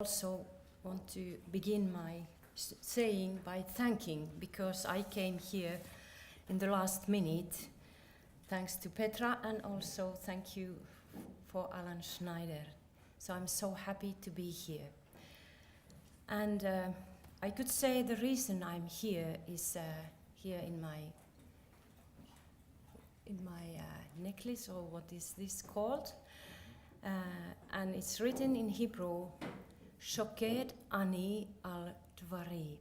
Also want to begin my saying by thanking, because I came here in the last minute, thanks to Petra, and also thank you for Alan Schneider. So I'm so happy to be here. And I could say the reason I'm here is here in my necklace, or what is this called? And it's written in Hebrew, Shoked ani al dvari.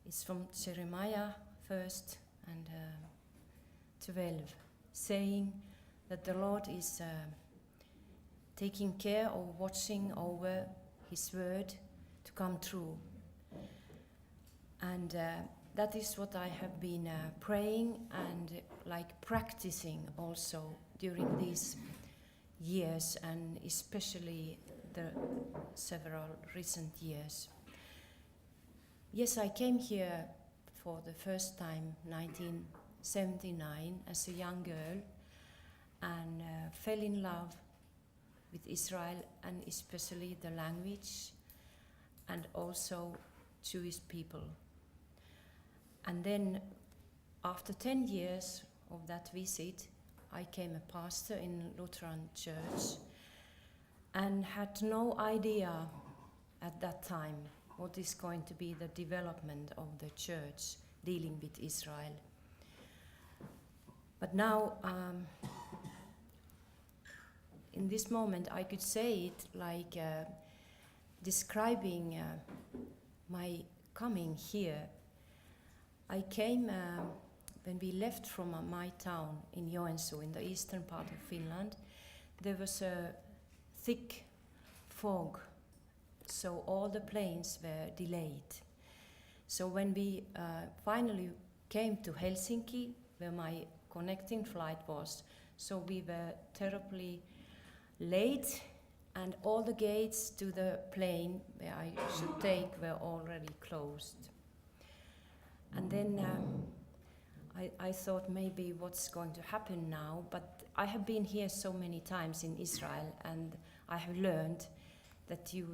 It's from Jeremiah 1st and 12, saying that the Lord is taking care or watching over His word to come true. And that is what I have been praying and practicing also during these years, and especially the several recent years. Yes, I came here for the first time 1979 as a young girl, and fell in love with Israel, and especially the language and also Jewish people. And then after 10 years of that visit, I became a pastor in Lutheran church, and had no idea at that time what is going to be the development of the church dealing with Israel. But now, in this moment, I could say it like describing my coming here. I came when we left from my town in Joensuu, in the eastern part of Finland. There was a thick fog, so all the planes were delayed. So when we finally came to Helsinki, where my connecting flight was, so we were terribly late, and all the gates to the plane where I should take were already closed. And then I thought maybe what's going to happen now, but I have been here so many times in Israel, and I have learned that you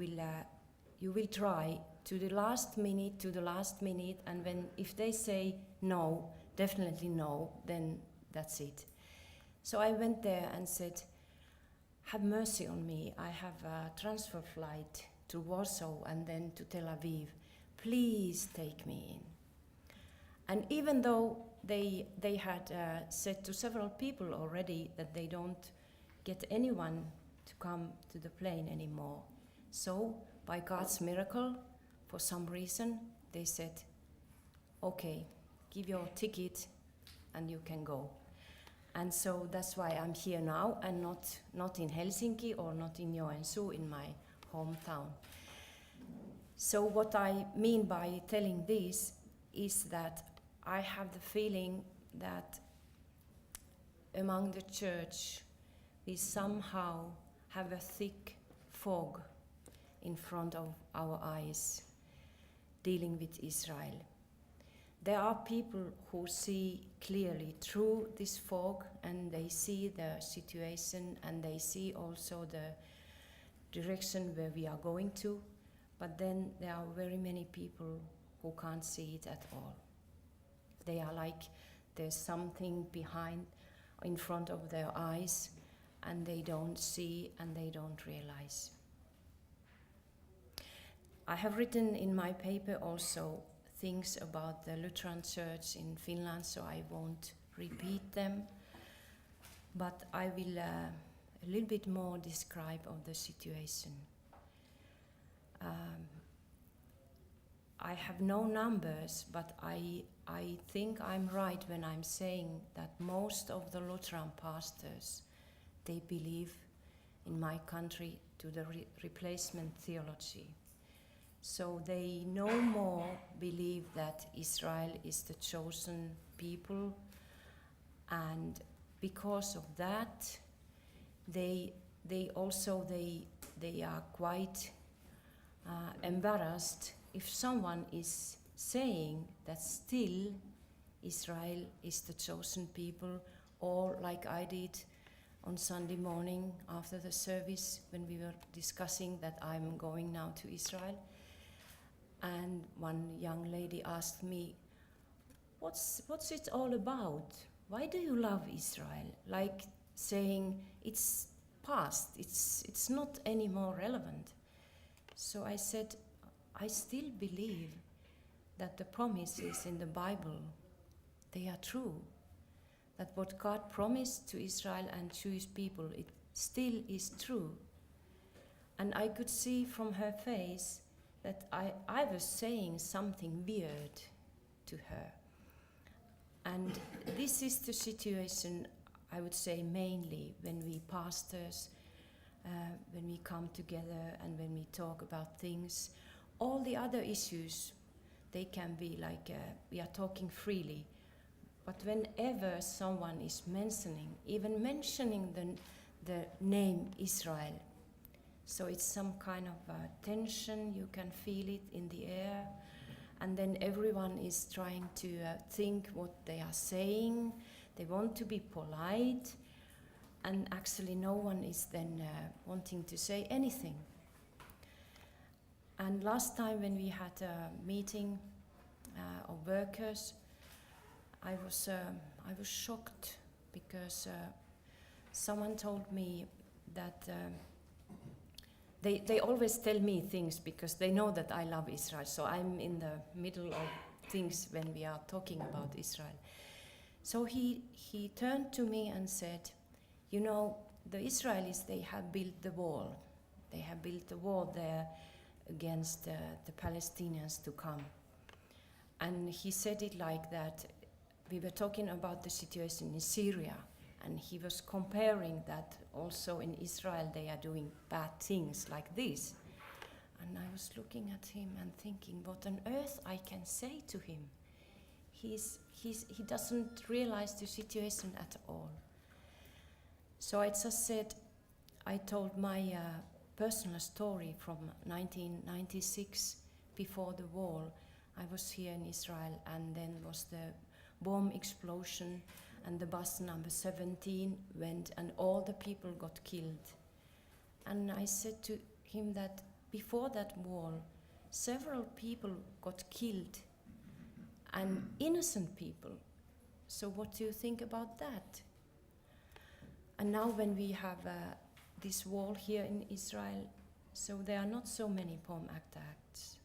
will try to the last minute, and if they say no, definitely no, then that's it. So I went there and said, have mercy on me. I have a transfer flight to Warsaw and then to Tel Aviv. Please take me in. And even though they had said to several people already that they don't get anyone to come to the plane anymore. So, by God's miracle, for some reason, they said, okay, give your ticket and you can go. And so that's why I'm here now, and not in Helsinki or not in Joensuu, in my hometown. So what I mean by telling this is that I have the feeling that among the church we somehow have a thick fog in front of our eyes dealing with Israel. There are people who see clearly through this fog, and they see the situation, and they see also the direction where we are going to, but then there are very many people who can't see it at all. They are like there's something behind, in front of their eyes, and they don't see and they don't realize. I have written in my paper also things about the Lutheran Church in Finland, so I won't repeat them, but I will a little bit more describe of the situation. I have no numbers, but I think I'm right when I'm saying that most of the Lutheran pastors, they believe in my country to the replacement theology. So they no more believe that Israel is the chosen people, and because of that, they are quite embarrassed if someone is saying that still Israel is the chosen people, or like I did on Sunday morning after the service when we were discussing that I'm going now to Israel. And one young lady asked me, what's it all about? Why do you love Israel? Like saying it's past, it's not any more relevant. So I said, I still believe that the promises in the Bible, they are true. That what God promised to Israel and Jewish people, it still is true. And I could see from her face that I was saying something weird to her. And this is the situation, I would say, mainly when we pastors, when we come together and when we talk about things. All the other issues, they can be like, we are talking freely. But whenever someone is even mentioning the name Israel, so it's some kind of tension, you can feel it in the air. And then everyone is trying to think what they are saying. They want to be polite. And actually no one is then wanting to say anything. And last time when we had a meeting of workers, I was shocked because someone told me that they always tell me things because they know that I love Israel. So I'm in the middle of things when we are talking about Israel. So he turned to me and said, you know, the Israelis, they have built the wall. They have built the wall there against the Palestinians to come. And he said it like that. We were talking about the situation in Syria, and he was comparing that also in Israel they are doing bad things like this. And I was looking at him and thinking, what on earth I can say to him? He doesn't realize the situation at all. So I just said, I told my personal story from 1996, before the war. I was here in Israel, and then was the bomb explosion, and the bus number 17 went, and all the people got killed. And I said to him that before that war, several people got killed, and innocent people. So what do you think about that? And now when we have this wall here in Israel, so there are not so many bomb attacks.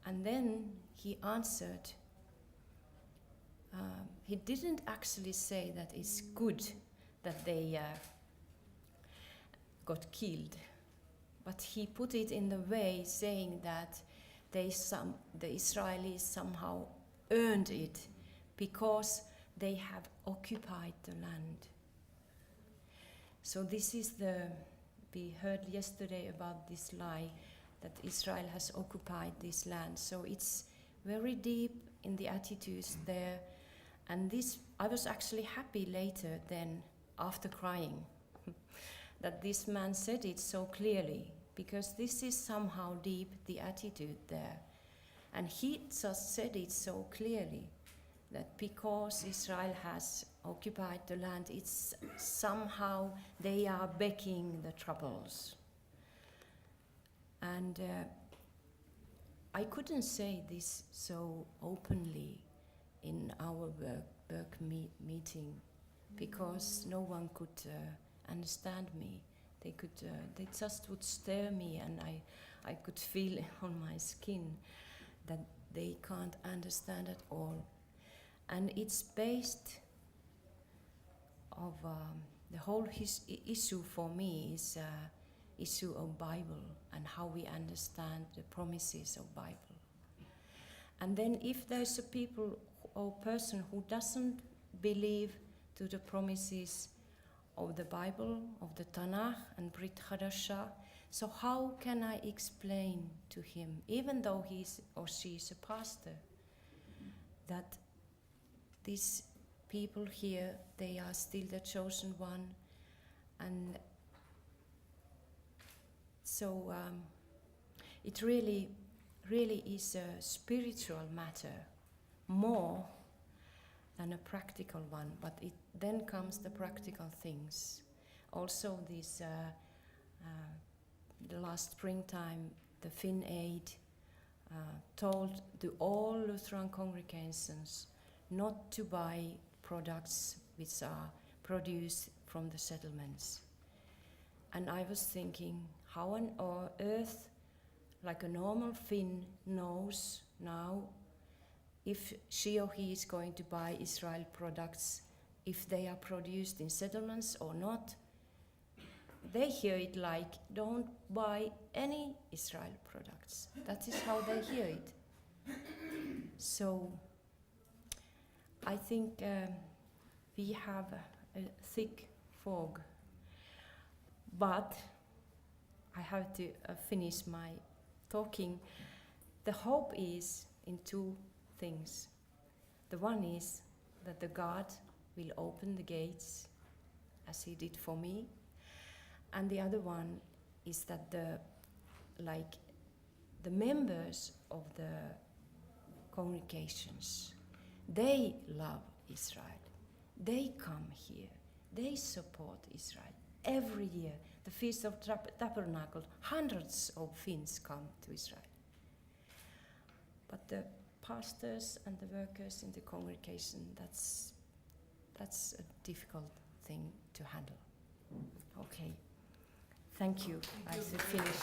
And then he answered, he didn't actually say that it's good that they got killed, but he put it in the way saying that the Israelis somehow earned it because they have occupied the land. So this is we heard yesterday about this lie that Israel has occupied this land. So it's very deep in the attitudes there. And this, I was actually happy later than after crying that this man said it so clearly, because this is somehow deep, the attitude there. And he just said it so clearly that because Israel has occupied the land, it's somehow they are backing the troubles. And I couldn't say this so openly in our work meeting because no one could understand me. They just would stare me, and I could feel on my skin that they can't understand at all. And it's based of the whole issue for me is issue of Bible and how we understand the promises of Bible. And then if there's a people or person who doesn't believe to the promises of the Bible, of the Tanakh and Brit Hadasha, so how can I explain to him, even though he's or she's a pastor, that these people here, they are still the chosen one? And so it really is a spiritual matter more than a practical one, but it then comes the practical things. Also, this the last springtime, the FinAid told to all Lutheran congregations not to buy products which are produced from the settlements. And I was thinking, how on earth, like a normal Finn knows now if she or he is going to buy Israel products, if they are produced in settlements or not. They hear it like, don't buy any Israel products. That is how they hear it. So I think we have a thick fog. But I have to finish my talking. The hope is in two things. The one is that the God will open the gates as he did for me. And the other one is that the members of the congregations, they love Israel. They come here. They support Israel. Every year, the Feast of Tabernacle, hundreds of Finns come to Israel. But the pastors and the workers in the congregation, that's a difficult thing to handle. Okay. Thank you. I should finish.